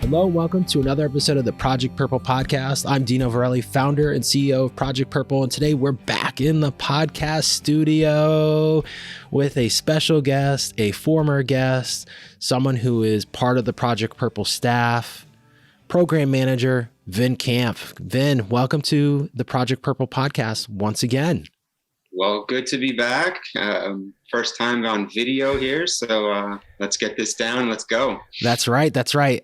Hello, welcome to another episode of the Project Purple podcast. I'm Dino Varelli, founder and CEO of Project Purple, and today we're back in the podcast studio with a special guest, a former guest, someone who is part of the Project Purple staff, Program Manager Vin Kampf. Vin, welcome to the Project Purple podcast once again. Well, good to be back. First time on video here, so let's get this down. Let's go. That's right.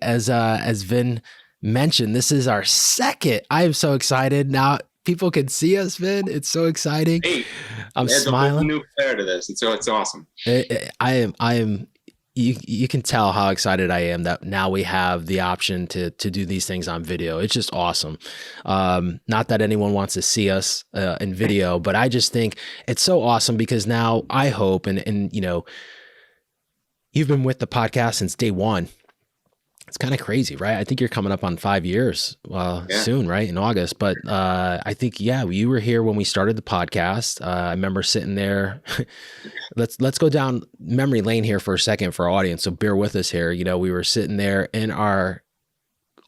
As Vin mentioned, this is our second. I am so excited now. People can see us, Vin. It's so exciting. Hey, I'm smiling. A whole new flair to this, and so it's awesome. I am. You can tell how excited I am that now we have the option to do these things on video. It's just awesome. Not that anyone wants to see us in video, but I just think it's so awesome because now I hope, and you know, you've been with the podcast since day one. It's kind of crazy, right? I think you're coming up on 5 years soon, right? In August. But I think, you were here when we started the podcast. I remember sitting there. Let's go down memory lane here for a second for our audience. So bear with us here. You know, we were sitting there in our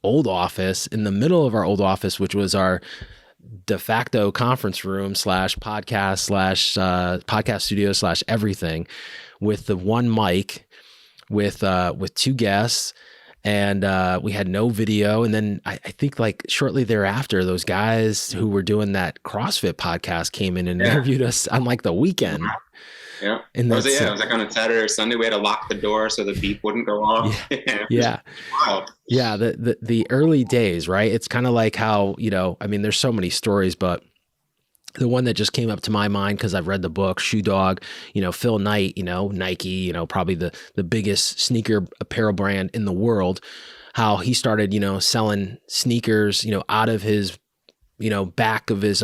old office, in the middle of our old office, which was our de facto conference room / podcast / podcast studio / everything, with the one mic, with two guests. And we had no video. And then I think like shortly thereafter, those guys who were doing that CrossFit podcast came in and interviewed us on like the weekend. Yeah. And it was like on a Saturday or Sunday. We had to lock the door so the beep wouldn't go off. Yeah. Yeah. The early days, right? It's kind of like how, you know, I mean, there's so many stories, but the one that just came up to my mind, because I've read the book, Shoe Dog, you know, Phil Knight, you know, Nike, you know, probably the biggest sneaker apparel brand in the world, how he started, you know, selling sneakers, you know, out of his, you know, back of his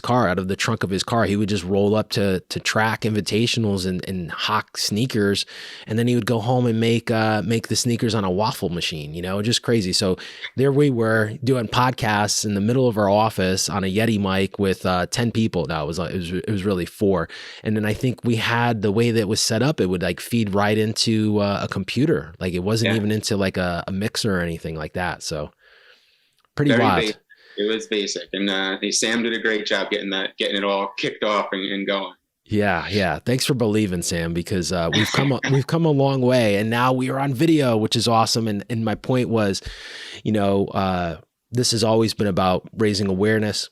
car, out of the trunk of his car. He would just roll up to track invitationals and hawk sneakers. And then he would go home and make the sneakers on a waffle machine, you know, just crazy. So there we were doing podcasts in the middle of our office on a Yeti mic with 10 people. No, it was really 4. And then I think we had, the way that it was set up, it would like feed right into a computer. Like it wasn't even into like a mixer or anything like that. So pretty wild. It was basic, and Sam did a great job getting it all kicked off and going. Yeah. Thanks for believing, Sam, because we've come a long way, and now we are on video, which is awesome. And my point was, you know, this has always been about raising awareness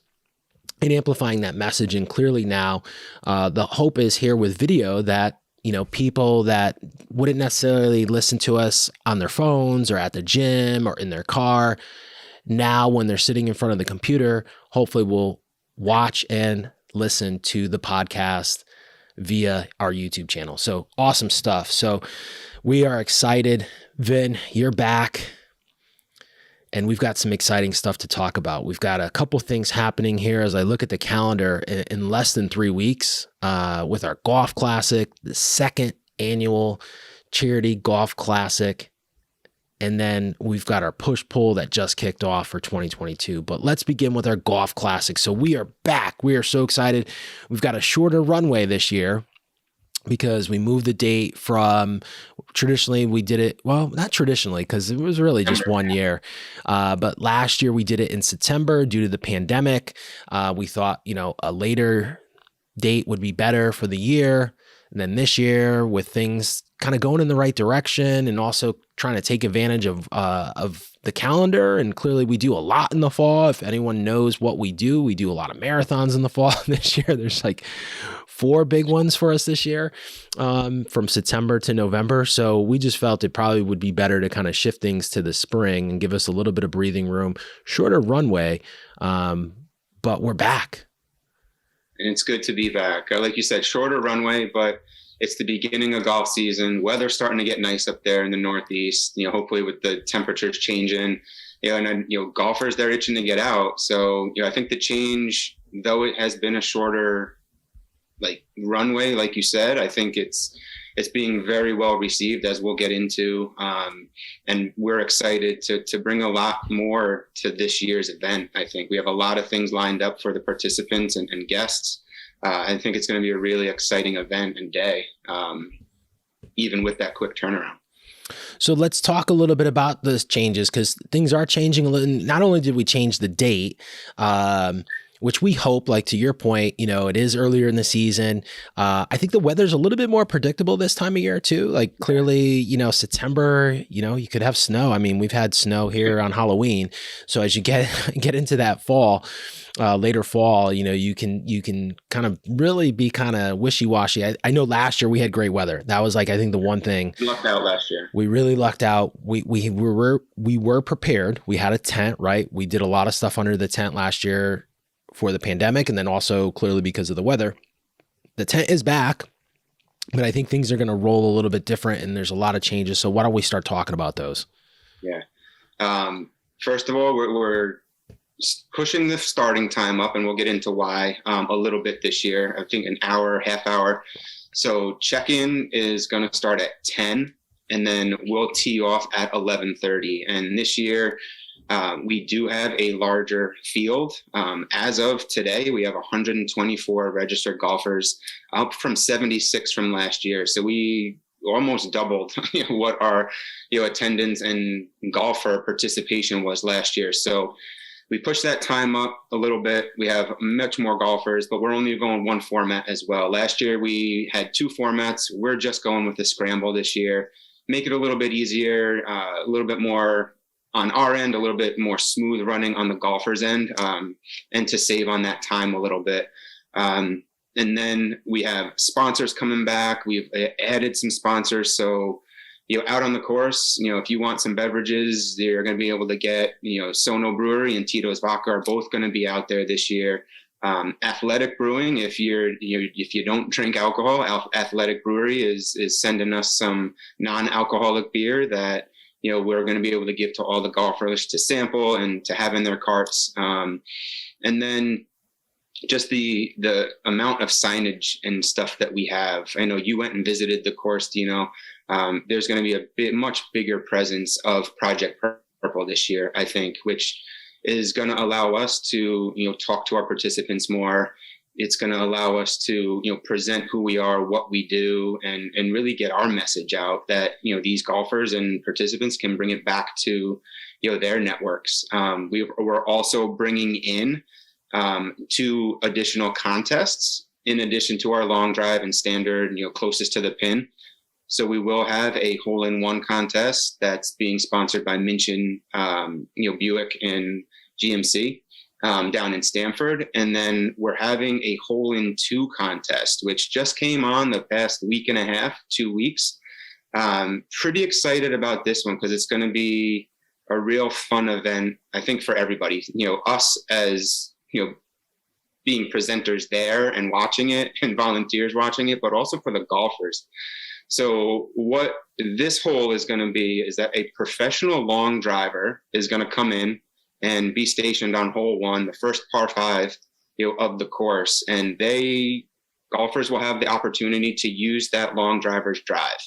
and amplifying that message. And clearly now, the hope is here with video that, you know, people that wouldn't necessarily listen to us on their phones or at the gym or in their car, now when they're sitting in front of the computer, hopefully will watch and listen to the podcast via our YouTube channel. So awesome stuff. So we are excited. Vin, you're back. And we've got some exciting stuff to talk about. We've got a couple things happening here as I look at the calendar in less than 3 weeks with our golf classic, the second annual charity golf classic. And then we've got our push-pull that just kicked off for 2022. But let's begin with our golf classic. So we are back. We are so excited. We've got a shorter runway this year because we moved the date from, traditionally we did it, well, not traditionally because it was really just 1 year. But last year we did it in September due to the pandemic. We thought, you know, a later date would be better for the year. And then this year, with things kind of going in the right direction and also trying to take advantage of the calendar, and clearly we do a lot in the fall. If anyone knows what we do a lot of marathons in the fall. This year, there's like 4 big ones for us this year, from September to November. So we just felt it probably would be better to kind of shift things to the spring and give us a little bit of breathing room, shorter runway, but we're back. And it's good to be back. Like you said, shorter runway, but it's the beginning of golf season. Weather's starting to get nice up there in the Northeast, you know, hopefully with the temperatures changing, you know, and then, you know, golfers, they're itching to get out. So, you know, I think the change, though it has been a shorter like runway, like you said, I think it's being very well received, as we'll get into. And we're excited to bring a lot more to this year's event. I think we have a lot of things lined up for the participants and guests. I think it's going to be a really exciting event and day, even with that quick turnaround. So let's talk a little bit about those changes, because things are changing a little. Not only did we change the date, which we hope, like to your point, it is earlier in the season. I think the weather's a little bit more predictable this time of year too. Like clearly, September, you could have snow. I mean, we've had snow here on Halloween. So as you get into that fall, later fall, you can kind of really be kind of wishy-washy. I know last year we had great weather. That was like, I think the one thing. Lucked out last year. We really lucked out. We were prepared. We had a tent, right? We did a lot of stuff under the tent last year for the pandemic, and then also clearly because of the weather. The tent is back, but I think things are going to roll a little bit different, and there's a lot of changes. So why don't we start talking about those? Yeah. First of all, we're pushing the starting time up, and we'll get into why a little bit this year. I think an hour, half hour. So check-in is going to start at 10, and then we'll tee off at 11:30. And this year, we do have a larger field. As of today, we have 124 registered golfers, up from 76 from last year. So we almost doubled what our attendance and golfer participation was last year. So we pushed that time up a little bit. We have much more golfers, but we're only going one format as well. Last year we had two formats. We're just going with the scramble this year. Make it a little bit easier, a little bit more on our end, a little bit more smooth running on the golfer's end, and to save on that time a little bit. And then we have sponsors coming back. We've added some sponsors. So, out on the course, if you want some beverages, you're going to be able to get, Sono Brewery and Tito's Vodka are both going to be out there this year. Athletic Brewing, if you don't drink alcohol, Athletic Brewery is sending us some non-alcoholic beer that we're going to be able to give to all the golfers to sample and to have in their carts. And then just the amount of signage and stuff that we have. I know you went and visited the course, there's going to be much bigger presence of Project Purple this year, I think, which is going to allow us to, talk to our participants more. It's going to allow us to, present who we are, what we do, and really get our message out that, these golfers and participants can bring it back to, their networks. We're also bringing in 2 additional contests in addition to our long drive and standard, closest to the pin. So we will have a hole-in-one contest that's being sponsored by Minchin, Buick and GMC. Down in Stamford. And then we're having a hole-in-two contest, which just came on the past week and a half, 2 weeks. Pretty excited about this one because it's going to be a real fun event, I think, for everybody. Us as, being presenters there and watching it and volunteers watching it, but also for the golfers. So what this hole is going to be is that a professional long driver is going to come in and be stationed on hole 1, the first par 5, of the course. And golfers will have the opportunity to use that long driver's drive.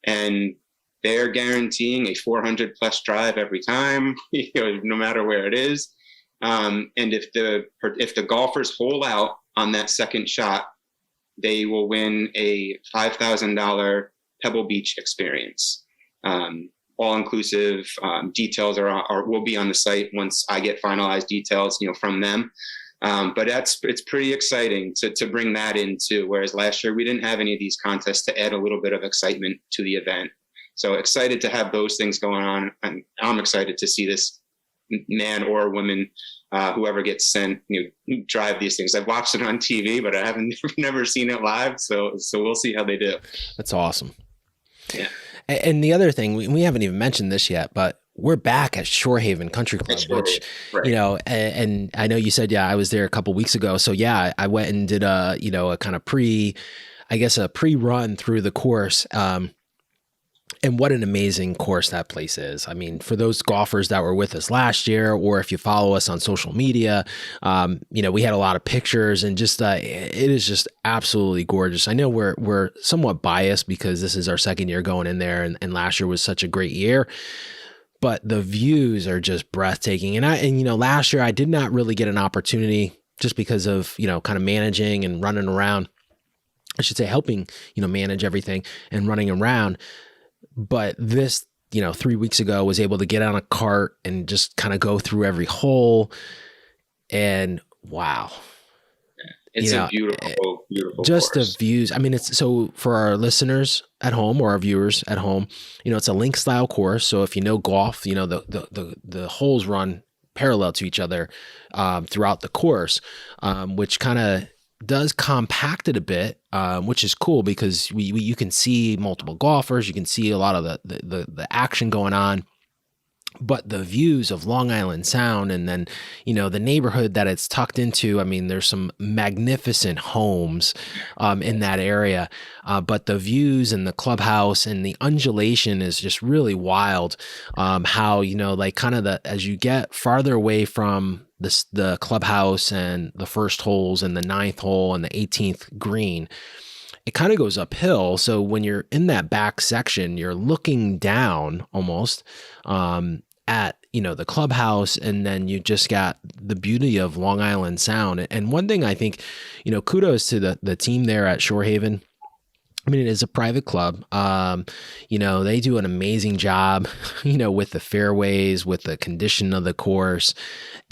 And they're guaranteeing a 400 plus drive every time, no matter where it is. And if the golfers hole out on that second shot, they will win a $5,000 Pebble Beach experience. All-inclusive details will be on the site once I get finalized details, from them. But it's pretty exciting to bring that in too. Whereas last year we didn't have any of these contests to add a little bit of excitement to the event. So excited to have those things going on, and I'm excited to see this man or woman, whoever gets sent, drive these things. I've watched it on TV, but I haven't never seen it live. So we'll see how they do. That's awesome. Yeah. And the other thing, we haven't even mentioned this yet, but we're back at Shorehaven Country Club, which, right. And I know you said, I was there a couple weeks ago. So yeah, I went and did a kind of pre-run through the course. And what an amazing course that place is. I mean, for those golfers that were with us last year, or if you follow us on social media, we had a lot of pictures, and just it is just absolutely gorgeous. I know we're somewhat biased because this is our second year going in there, and last year was such a great year. But the views are just breathtaking. And last year I did not really get an opportunity just because of, kind of managing and running around. I should say helping, manage everything and running around. but this, 3 weeks ago was able to get on a cart and just kind of go through every hole, and wow. It's a beautiful, beautiful just course. the views. I mean, it's so for our listeners at home or our viewers at home, it's a link style course. So if you know golf, the holes run parallel to each other throughout the course, which kind of does compact it a bit, which is cool because you can see multiple golfers, you can see a lot of the action going on. But the views of Long Island Sound, and then, the neighborhood that it's tucked into, I mean, there's some magnificent homes in that area. But the views and the clubhouse and the undulation is just really wild. How, like kind of as you get farther away from the clubhouse and the first holes and the 9th hole and the 18th green, it kind of goes uphill. So when you're in that back section, you're looking down almost at the clubhouse, and then you just got the beauty of Long Island Sound. And one thing I think, kudos to the team there at Shorehaven. I mean, it is a private club. They do an amazing job, with the fairways, with the condition of the course.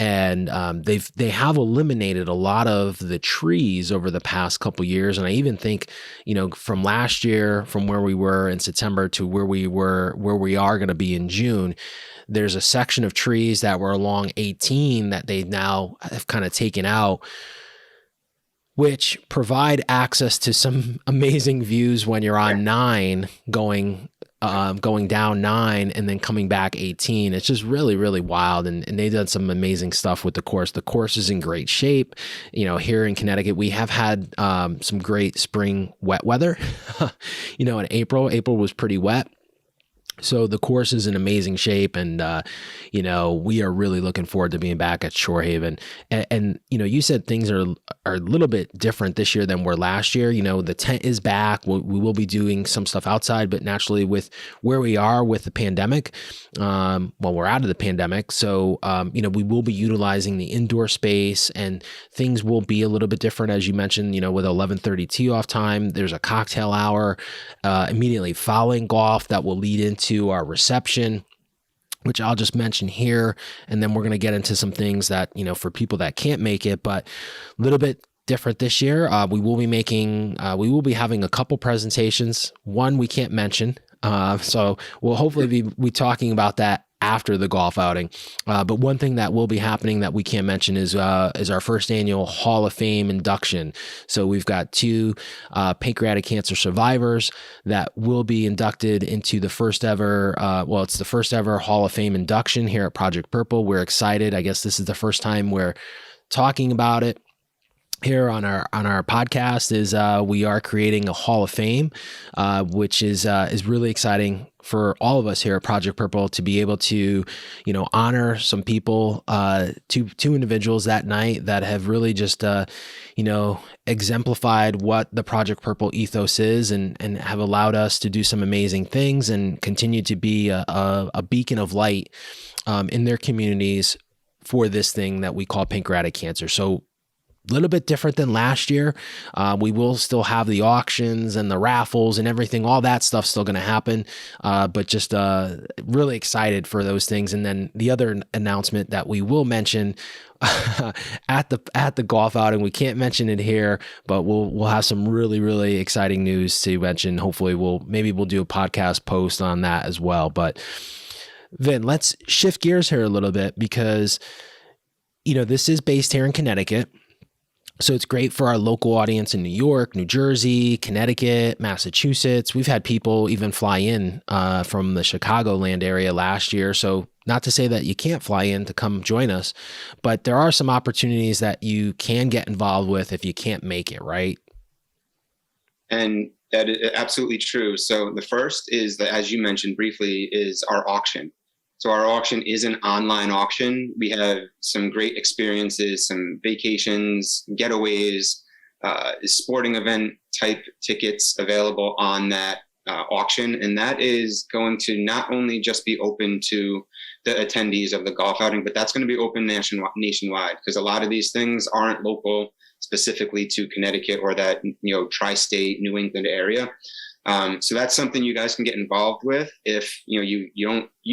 And they have eliminated a lot of the trees over the past couple years. And I even think, from last year, from where we were in September to where we are going to be in June, there's a section of trees that were along 18 that they now have kind of taken out, which provide access to some amazing views when you're on 9 going down 9 and then coming back 18. It's just really, really wild. And they've done some amazing stuff with the course. The course is in great shape. Here in Connecticut, we have had some great spring wet weather. In April was pretty wet. So the course is in amazing shape, and we are really looking forward to being back at Shorehaven. And you said things are a little bit different this year than were last year. The tent is back. We will be doing some stuff outside, but naturally with where we are with the pandemic, we're out of the pandemic. So we will be utilizing the indoor space, and things will be a little bit different, as you mentioned. With 11:30 tee off time, there's a cocktail hour immediately following golf that will lead into our reception, which I'll just mention here. And then we're going to get into some things that, for people that can't make it, but a little bit different this year. We will be having a couple presentations. One we can't mention. So we'll hopefully be talking about that after the golf outing. But one thing that will be happening that we can't mention is our first annual Hall of Fame induction. So we've got 2 pancreatic cancer survivors that will be inducted into the first ever, it's the first ever Hall of Fame induction here at Project Purple. We're excited. I guess this is the first time we're talking about it here on our podcast. Is we are creating a Hall of Fame, which is really exciting for all of us here at Project Purple to be able to, honor some people, two individuals that night that have really just, exemplified what the Project Purple ethos is, and have allowed us to do some amazing things and continue to be a beacon of light in their communities for this thing that we call pancreatic cancer. So a little bit different than last year. We will still have the auctions and the raffles and everything. All that stuff's still going to happen, but just really excited for those things. And then the other announcement that we will mention at the golf outing, we can't mention it here, but we'll have some really, really exciting news to mention. Hopefully we'll do a podcast post on that as well. But Vin, let's shift gears here a little bit, because this is based here in Connecticut. So it's great for our local audience in New York, New Jersey, Connecticut, Massachusetts. We've had people even fly in from the Chicagoland area last year. So not to say that you can't fly in to come join us, but there are some opportunities that you can get involved with if you can't make it, right? And that is absolutely true. So the first is that, as you mentioned briefly, is our auction. So our auction is an online auction. We have some great experiences, some vacations, getaways, sporting event type tickets available on that auction. And that is going to not only just be open to the attendees of the golf outing, but that's going to be open nationwide, because a lot of these things aren't local specifically to Connecticut or that, tri-state New England area. So that's something you guys can get involved with. If you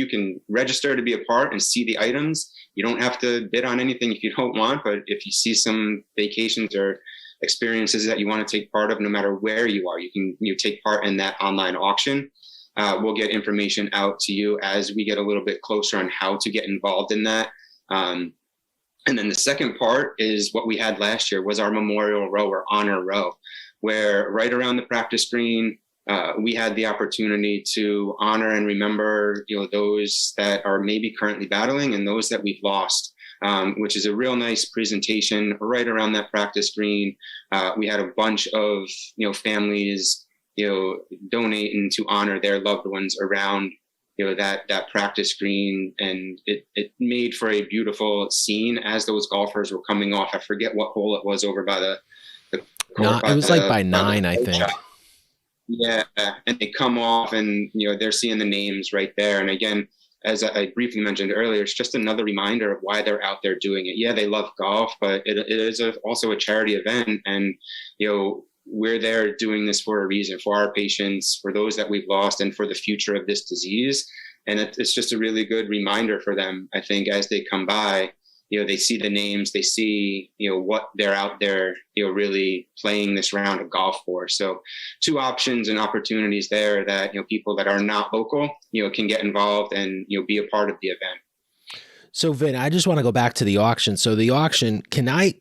can register to be a part and see the items. You don't have to bid on anything if you don't want, but if you see some vacations or experiences that you want to take part of, no matter where you are, you can take part in that online auction. We'll get information out to you as we get a little bit closer on how to get involved in that. And then the second part is what we had last year was our memorial row or honor row, where right around the practice green, we had the opportunity to honor and remember, those that are maybe currently battling and those that we've lost, which is a real nice presentation right around that practice green. We had a bunch of, families, donating to honor their loved ones around, that practice green. And it made for a beautiful scene as those golfers were coming off. I forget what hole it was over by the it was like by 9, I think. Yeah, and they come off and, they're seeing the names right there. And again, as I briefly mentioned earlier, it's just another reminder of why they're out there doing it. Yeah, they love golf, but it is also a charity event. And, we're there doing this for a reason, for our patients, for those that we've lost, and for the future of this disease. And it's just a really good reminder for them, I think, as they come by. They see the names, they see, what they're out there, really playing this round of golf for. So 2 options and opportunities there that, people that are not local, can get involved and, be a part of the event. So Vin, I just want to go back to the auction. So the auction, can I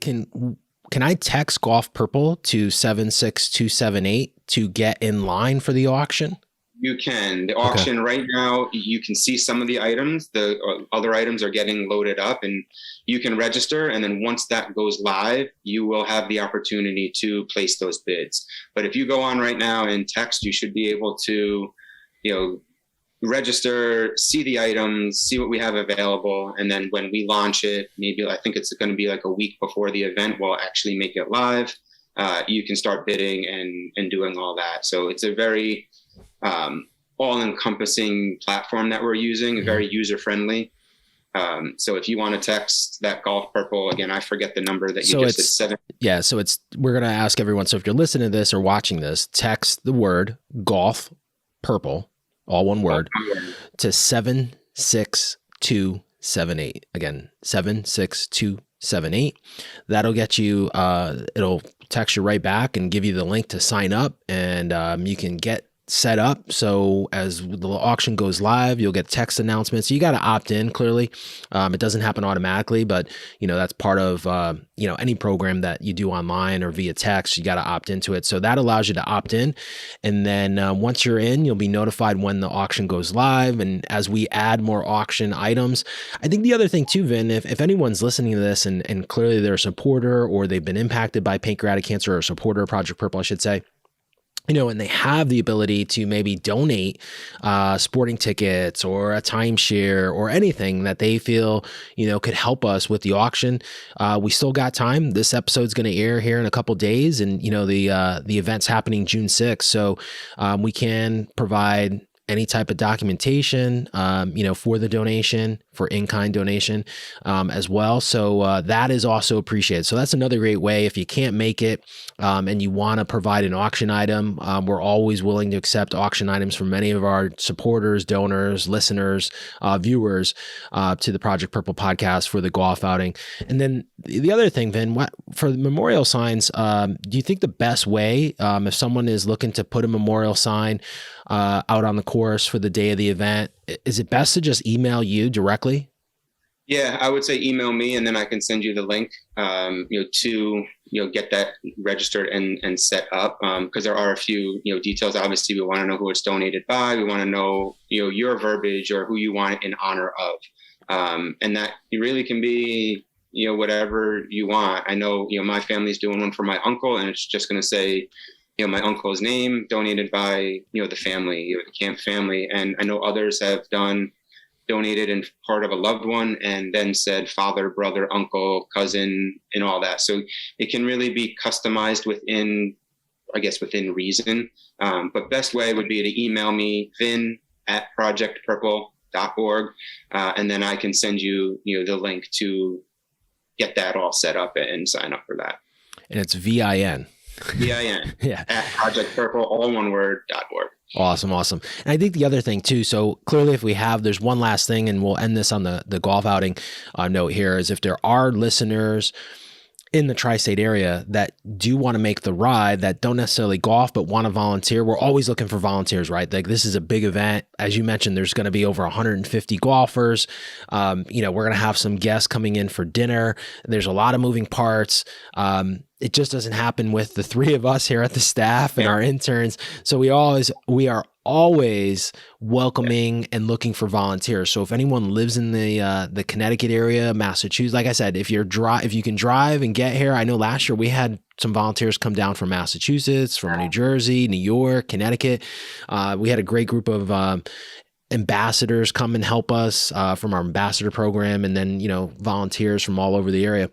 text Golf Purple to 76278 to get in line for the auction? You can. The auction right now, you can see some of the items. The other items are getting loaded up, and you can register. And then once that goes live, you will have the opportunity to place those bids. But if you go on right now and text, you should be able to, register, see the items, see what we have available. And then when we launch it, maybe I think it's going to be like a week before the event, we'll actually make it live. You can start bidding and doing all that. So it's a very all-encompassing platform that we're using, very user-friendly. So if you want to text that Golf Purple, again, I forget the number that you just said, 7. Yeah, so we're going to ask everyone. So if you're listening to this or watching this, text the word Golf Purple, all one word, to 76278. Again, 76278. That'll get you, it'll text you right back and give you the link to sign up, and you can get set up. So as the auction goes live, you'll get text announcements. You got to opt in, clearly. It doesn't happen automatically, but that's part of any program that you do online or via text. You got to opt into it. So that allows you to opt in, and then once you're in, you'll be notified when the auction goes live. And as we add more auction items, I think the other thing too, Vin, if anyone's listening to this and clearly they're a supporter or they've been impacted by pancreatic cancer, or a supporter of Project Purple, I should say, and they have the ability to maybe donate sporting tickets or a timeshare or anything that they feel, could help us with the auction. We still got time. This episode's going to air here in a couple days, and, the event's happening June 6th. So we can provide any type of documentation, for the donation, for in-kind donation as well. So that is also appreciated. So that's another great way. If you can't make it and you want to provide an auction item, we're always willing to accept auction items from many of our supporters, donors, listeners, viewers to the Project Purple podcast for the golf outing. And then the other thing, Vin, for the memorial signs, do you think the best way, if someone is looking to put a memorial sign out on the course for the day of the event, is it best to just email you directly? Yeah, I would say email me, and then I can send you the link, to, get that registered and set up. Because there are a few, details. Obviously, we want to know who it's donated by. We want to know, your verbiage or who you want it in honor of. And that really can be, whatever you want. I know, my family's doing one for my uncle, and it's just going to say, my uncle's name, donated by, the family, the Camp family. And I know others have donated in part of a loved one, and then said father, brother, uncle, cousin, and all that. So it can really be customized within reason. But best way would be to email me, vin@projectpurple.org. And then I can send you, the link to get that all set up and sign up for that. And it's VIN. VIN Yeah. at Project Purple, all one word, .org. Awesome. Awesome. And I think the other thing too, so clearly if we have, there's one last thing and we'll end this on the golf outing note here is if there are listeners in the tri-state area that do want to make the ride, that don't necessarily golf, but want to volunteer. We're always looking for volunteers, right? Like this is a big event. As you mentioned, there's going to be over 150 golfers. We're going to have some guests coming in for dinner. There's a lot of moving parts. It just doesn't happen with the three of us here at the staff and our interns. So we are always welcoming and looking for volunteers. So if anyone lives in the Connecticut area, Massachusetts, like I said, if you can drive and get here. I know last year we had some volunteers come down from Massachusetts, from New Jersey, New York, Connecticut. We had a great group of ambassadors come and help us from our ambassador program, and then volunteers from all over the area.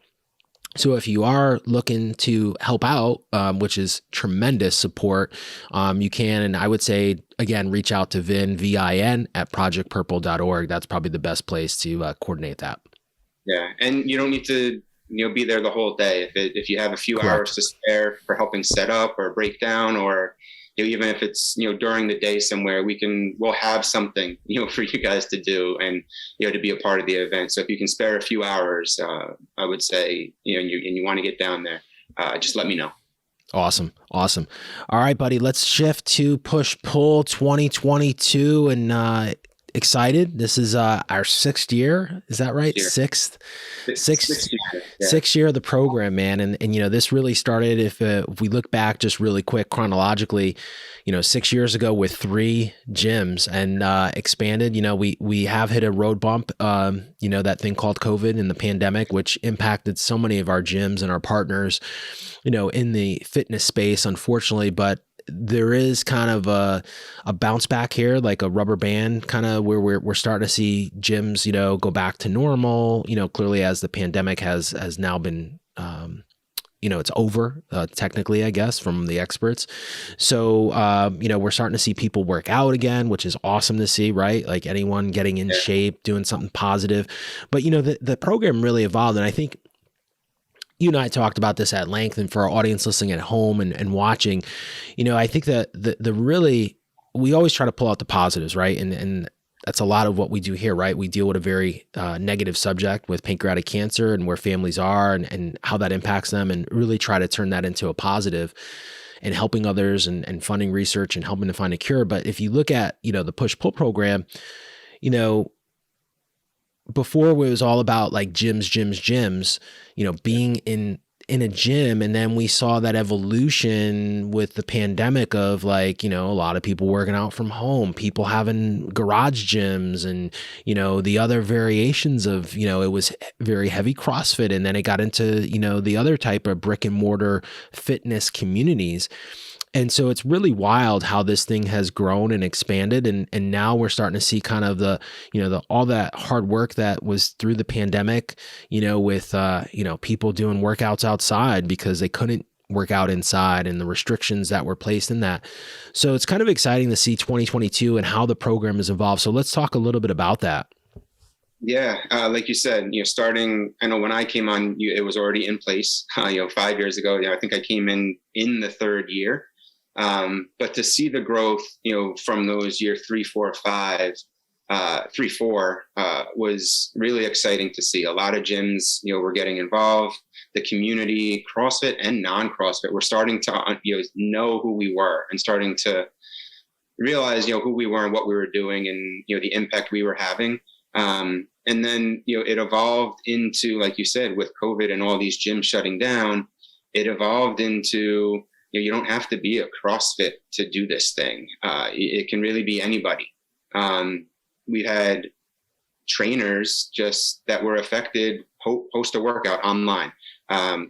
So if you are looking to help out, which is tremendous support, you can, and I would say, again, reach out to Vin, VIN, at projectpurple.org. That's probably the best place to coordinate that. Yeah, and you don't need to be there the whole day. If you have a few Correct. hours to spare for helping set up or break down, or even if it's during the day somewhere, we'll have something for you guys to do and to be a part of the event. So if you can spare a few hours, I would say and you want to get down there, just let me know. Awesome. All right, buddy, let's shift to Push Pull 2022 and excited. This is our sixth year. Is that right? Sixth year of the program, man. And this really started, if we look back just really quick chronologically, 6 years ago with 3 gyms and expanded. We have hit a road bump, that thing called COVID and the pandemic, which impacted so many of our gyms and our partners, in the fitness space, unfortunately. But there is kind of a bounce back here, like a rubber band, kind of where we're starting to see gyms, go back to normal, clearly as the pandemic has now been, it's over, technically, I guess, from the experts. So, we're starting to see people work out again, which is awesome to see, right? Like anyone getting in shape, doing something positive. But, the program really evolved. And I think you and I talked about this at length, and for our audience listening at home and watching, I think that the really, we always try to pull out the positives, right? And that's a lot of what we do here, right? We deal with a very negative subject with pancreatic cancer and where families are and how that impacts them, and really try to turn that into a positive and helping others and funding research and helping to find a cure. But if you look at, the push-pull program, before it was all about like gyms, being in a gym. And then we saw that evolution with the pandemic of like, a lot of people working out from home, people having garage gyms and, the other variations of, it was very heavy CrossFit. And then it got into, the other type of brick and mortar fitness communities. And so it's really wild how this thing has grown and expanded. And now we're starting to see kind of the all that hard work that was through the pandemic, with, people doing workouts outside because they couldn't work out inside and the restrictions that were placed in that. So it's kind of exciting to see 2022 and how the program has evolved. So let's talk a little bit about that. Yeah, like you said, starting, I know when I came on, it was already in place, 5 years ago. I think I came in the third year. But to see the growth, from those year 3, 4, 5, 3, 4, was really exciting to see. A lot of gyms, were getting involved. The community, CrossFit and non-CrossFit, were starting to, know who we were and starting to realize, who we were and what we were doing and, the impact we were having. And then, it evolved into, like you said, with COVID and all these gyms shutting down, it evolved into, you don't have to be a CrossFit to do this thing. It can really be anybody. We had trainers just that were affected post a workout online.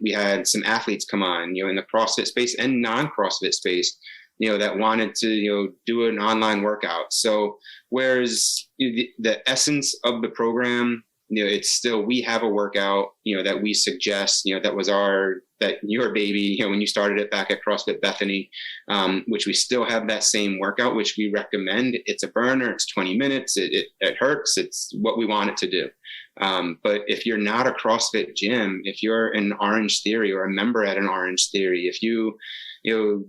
We had some athletes come on, in the CrossFit space and non-CrossFit space, that wanted to, do an online workout. So whereas the essence of the program, it's still, we have a workout, that we suggest, that was your baby, when you started it back at CrossFit Bethany, which we still have that same workout, which we recommend. It's a burner. It's 20 minutes. It hurts. It's what we want it to do. But if you're not a CrossFit gym, if you're an Orange Theory or a member at an Orange Theory, if you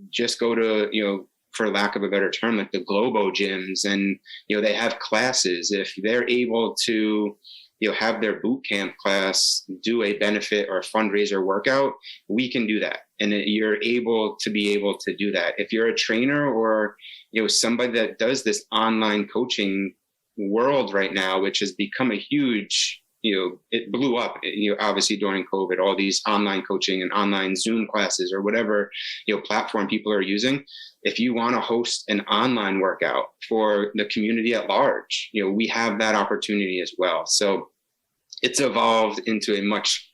just go to, for lack of a better term, like the Globo gyms, and, they have classes, if they're able to, have their boot camp class do a benefit or a fundraiser workout, we can do that. And you're able to do that. If you're a trainer or, somebody that does this online coaching world right now, which has become a huge, it blew up, obviously during COVID, all these online coaching and online Zoom classes or whatever, platform people are using. If you want to host an online workout for the community at large, we have that opportunity as well. So it's evolved into a much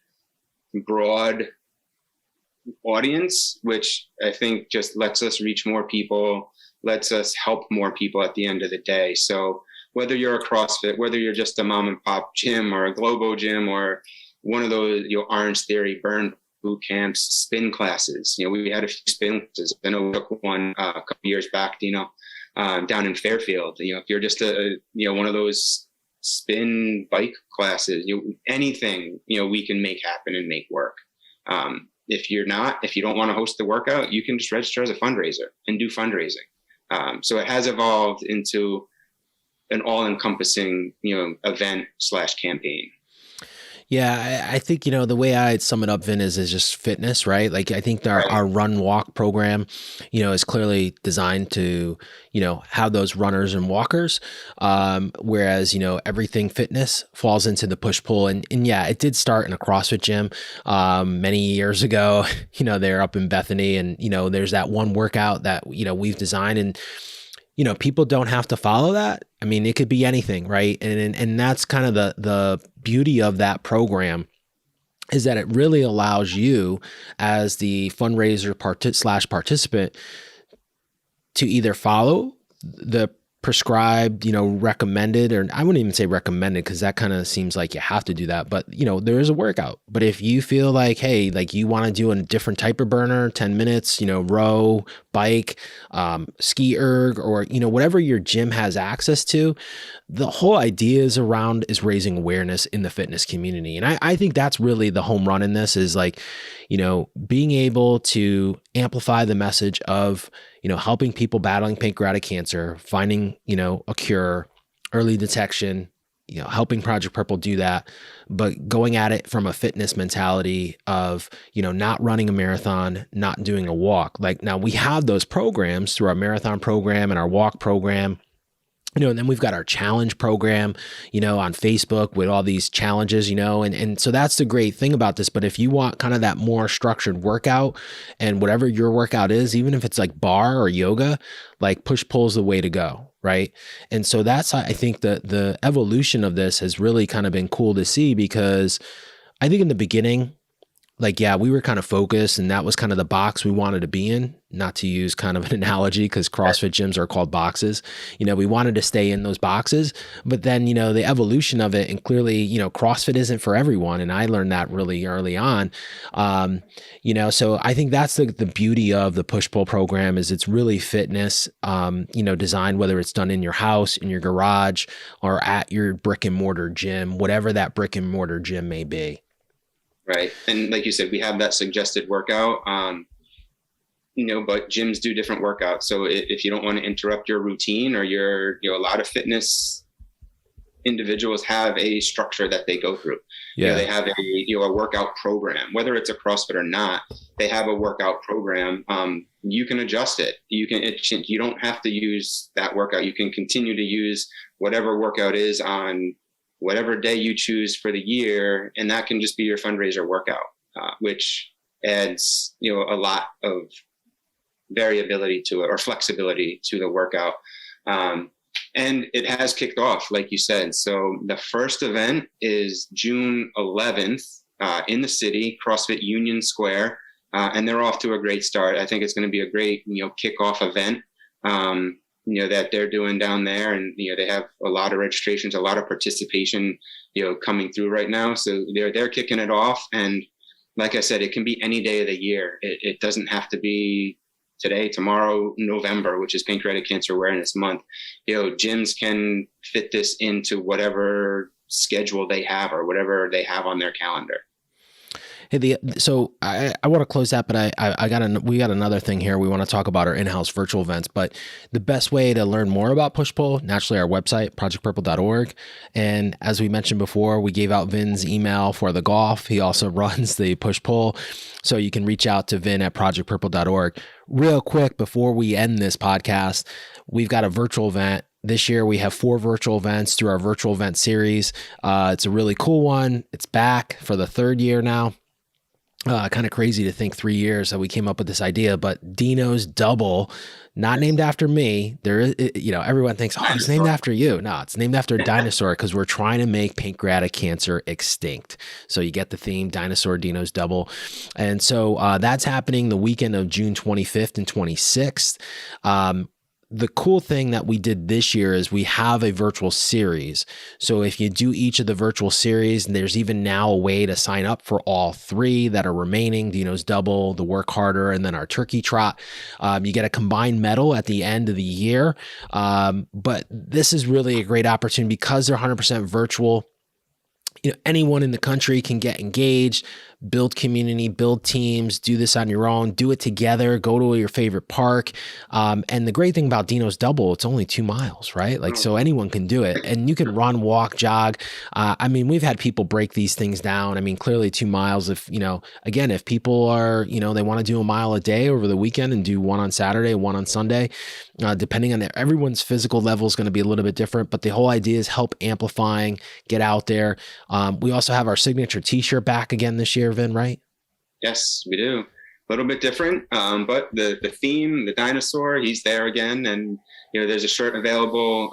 broad audience, which I think just lets us reach more people, lets us help more people at the end of the day. So whether you're a CrossFit, whether you're just a mom and pop gym or a Globo gym or one of those, Orange Theory, Burn boot camps, spin classes, we had a few spin classes. I know we took one a couple years back, down in Fairfield. If you're just one of those spin bike classes, anything, we can make happen and make work. If you don't want to host the workout, you can just register as a fundraiser and do fundraising. So it has evolved into an all-encompassing, event/campaign. Yeah, I think, the way I'd sum it up, Vin, is just fitness, right? Like, I think our run walk program, is clearly designed to, have those runners and walkers. Whereas, everything fitness falls into the push pull. And yeah, it did start in a CrossFit gym, many years ago. They're up in Bethany, and, there's that one workout that, we've designed, and, people don't have to follow that. I mean, it could be anything, right? And that's kind of the beauty of that program, is that it really allows you as the fundraiser participant to either follow the prescribed, recommended, or I wouldn't even say recommended, because that kind of seems like you have to do that. But, there is a workout. But if you feel like, hey, like you want to do a different type of burner, 10 minutes, row, bike, ski erg, or, whatever your gym has access to, the whole idea is raising awareness in the fitness community. And I think that's really the home run in this, is like, being able to amplify the message of, helping people battling pancreatic cancer, finding, a cure, early detection, helping Project Purple do that, but going at it from a fitness mentality of, not running a marathon, not doing a walk. Like, now we have those programs through our marathon program and our walk program. And then we've got our challenge program, on Facebook with all these challenges, and so that's the great thing about this. But if you want kind of that more structured workout, and whatever your workout is, even if it's like bar or yoga, like push-pull is the way to go, right? And so that's, I think, the evolution of this has really kind of been cool to see, because I think in the beginning, like, yeah, we were kind of focused, and that was kind of the box we wanted to be in, not to use kind of an analogy, because CrossFit gyms are called boxes. We wanted to stay in those boxes, but then, the evolution of it, and clearly, CrossFit isn't for everyone. And I learned that really early on. So I think that's the beauty of the push-pull program, is it's really fitness, designed, whether it's done in your house, in your garage, or at your brick and mortar gym, whatever that brick and mortar gym may be. Right. And like you said, we have that suggested workout, but gyms do different workouts. So if you don't want to interrupt your routine, or a lot of fitness individuals have a structure that they go through. Yeah. They have a workout program, whether it's a CrossFit or not, they have a workout program. You can adjust it. You don't have to use that workout. You can continue to use whatever workout is on whatever day you choose for the year, and that can just be your fundraiser workout, which adds, a lot of variability to it, or flexibility to the workout. And it has kicked off, like you said. So the first event is June 11th in the city, CrossFit Union Square, and they're off to a great start. I think it's going to be a great, kickoff event. That they're doing down there, and they have a lot of registrations, a lot of participation, coming through right now. So they're kicking it off, and like I said, it can be any day of the year. It doesn't have to be today, tomorrow, November, which is Pancreatic Cancer Awareness Month. Gyms can fit this into whatever schedule they have or whatever they have on their calendar. Hey, so I want to close that, but we got another thing here. We want to talk about our in-house virtual events, but the best way to learn more about Push-Pull, naturally our website, projectpurple.org. And as we mentioned before, we gave out Vin's email for the golf. He also runs the Push-Pull. So you can reach out to Vin at projectpurple.org. Real quick, before we end this podcast, we've got a virtual event. This year, we have 4 virtual events through our virtual event series. It's a really cool one. It's back for the 3rd year now. Kind of crazy to think 3 years that we came up with this idea, but Dino's Double, not named after me. There is, everyone thinks, oh, it's named after you. No, it's named after a dinosaur because we're trying to make pancreatic cancer extinct. So you get the theme, Dinosaur Dino's Double. And so that's happening the weekend of June 25th and 26th. The cool thing that we did this year is we have a virtual series. So if you do each of the virtual series, and there's even now a way to sign up for all 3 that are remaining, Dino's Double, the Work Harder, and then our Turkey Trot. You get a combined medal at the end of the year. But this is really a great opportunity because they're 100% virtual. Anyone in the country can get engaged, build community, build teams, do this on your own, do it together, go to your favorite park. And the great thing about Dino's Double, it's only 2 miles, right? So anyone can do it, and you can run, walk, jog. We've had people break these things down. Clearly 2 miles, if people are, they want to do a mile a day over the weekend and do one on Saturday, one on Sunday, depending on everyone's physical level is going to be a little bit different, but the whole idea is help amplifying, get out there. We also have our signature t-shirt back again this year, Vin, right? Yes, we do. A little bit different, but the theme, the dinosaur, he's there again. And, there's a shirt available.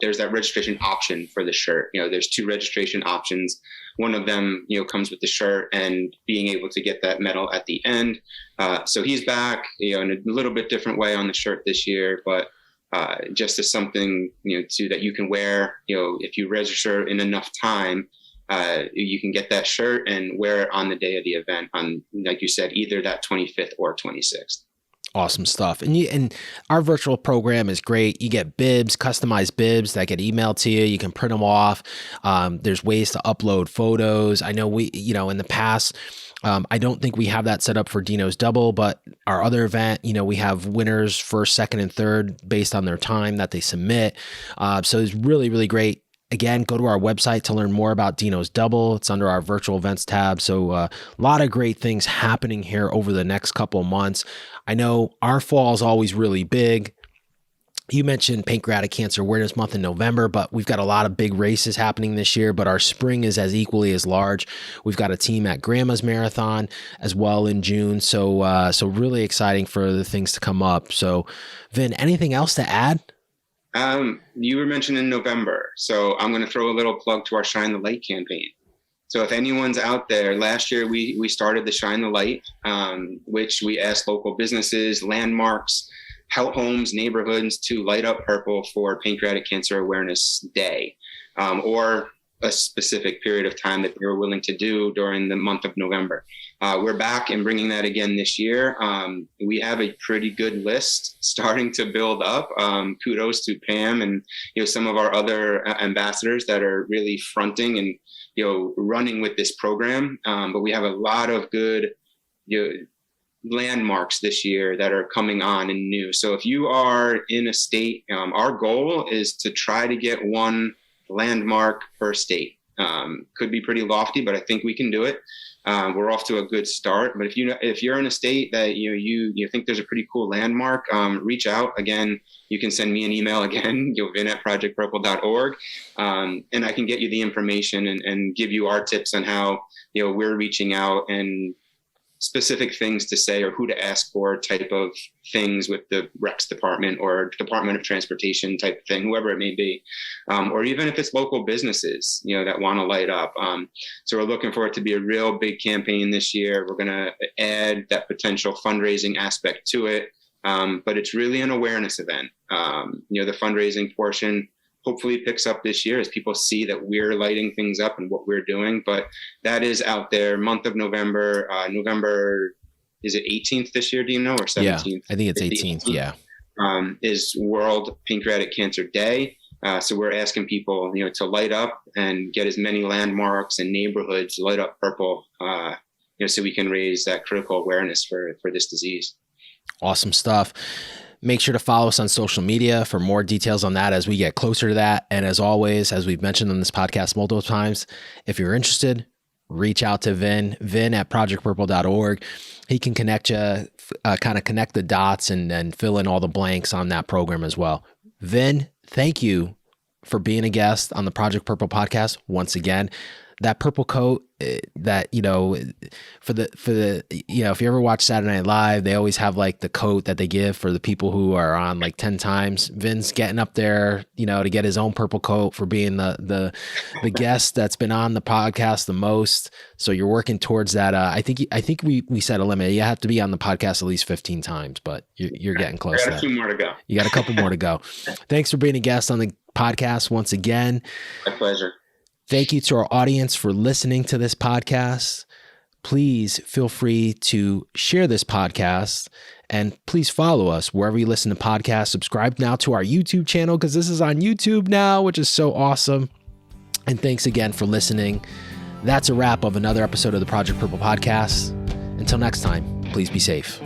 There's that registration option for the shirt. There's 2 registration options. One of them, comes with the shirt and being able to get that medal at the end. So he's back, in a little bit different way on the shirt this year, but just as something, that you can wear, if you register in enough time, you can get that shirt and wear it on the day of the event on, like you said, either that 25th or 26th. Awesome stuff. And our virtual program is great. You get bibs, customized bibs that get emailed to you. You can print them off. There's ways to upload photos. I know we, in the past, I don't think we have that set up for Dino's Double, but our other event, we have winners first, second, and third based on their time that they submit. So it's really, really great. Again, go to our website to learn more about Dino's Double. It's under our virtual events tab. So a lot of great things happening here over the next couple of months. I know our fall is always really big. You mentioned Pancreatic Cancer Awareness Month in November, but we've got a lot of big races happening this year, but our spring is as equally as large. We've got a team at Grandma's Marathon as well in June. So really exciting for the things to come up. So Vin, anything else to add? You were mentioned in November, so I'm going to throw a little plug to our Shine the Light campaign. So if anyone's out there, last year we started the Shine the Light, which we asked local businesses, landmarks, homes, neighborhoods to light up purple for Pancreatic Cancer Awareness Day, or a specific period of time that they were willing to do during the month of November. We're back and bringing that again this year. We have a pretty good list starting to build up. Kudos to Pam and some of our other ambassadors that are really fronting and running with this program. But we have a lot of good landmarks this year that are coming on and new. So if you are in a state, our goal is to try to get one landmark per state. Could be pretty lofty, but I think we can do it. We're off to a good start. But if you're in a state that you think there's a pretty cool landmark, reach out. Again, you can send me an email again, vin@projectpurple.org, and I can get you the information and give you our tips on how we're reaching out and specific things to say or who to ask for type of things with the Recs department or Department of Transportation type of thing, whoever it may be, or even if it's local businesses, that want to light up. So we're looking for it to be a real big campaign this year. We're going to add that potential fundraising aspect to it. But it's really an awareness event. The fundraising portion hopefully picks up this year as people see that we're lighting things up and what we're doing. But that is out there. Month of November. November, is it 18th this year? Do you know, or 17th? Yeah, I think it's 18th. Yeah, is World Pancreatic Cancer Day. So we're asking people, to light up and get as many landmarks and neighborhoods light up purple, so we can raise that critical awareness for this disease. Awesome stuff. Make sure to follow us on social media for more details on that as we get closer to that. And as always, as we've mentioned on this podcast multiple times, if you're interested, reach out to Vin at projectpurple.org. He can connect you, kind of connect the dots and fill in all the blanks on that program as well. Vin, thank you for being a guest on the Project Purple podcast once again. That purple coat that, for the, if you ever watch Saturday Night Live, they always have like the coat that they give for the people who are on like 10 times. Vin's getting up there, to get his own purple coat for being the guest that's been on the podcast the most. So you're working towards that. I think we set a limit. You have to be on the podcast at least 15 times, but you're getting close. I got a few more to go. You got a couple more to go. Thanks for being a guest on the podcast once again. My pleasure. Thank you to our audience for listening to this podcast. Please feel free to share this podcast and please follow us wherever you listen to podcasts. Subscribe now to our YouTube channel because this is on YouTube now, which is so awesome. And thanks again for listening. That's a wrap of another episode of the Project Purple podcast. Until next time, please be safe.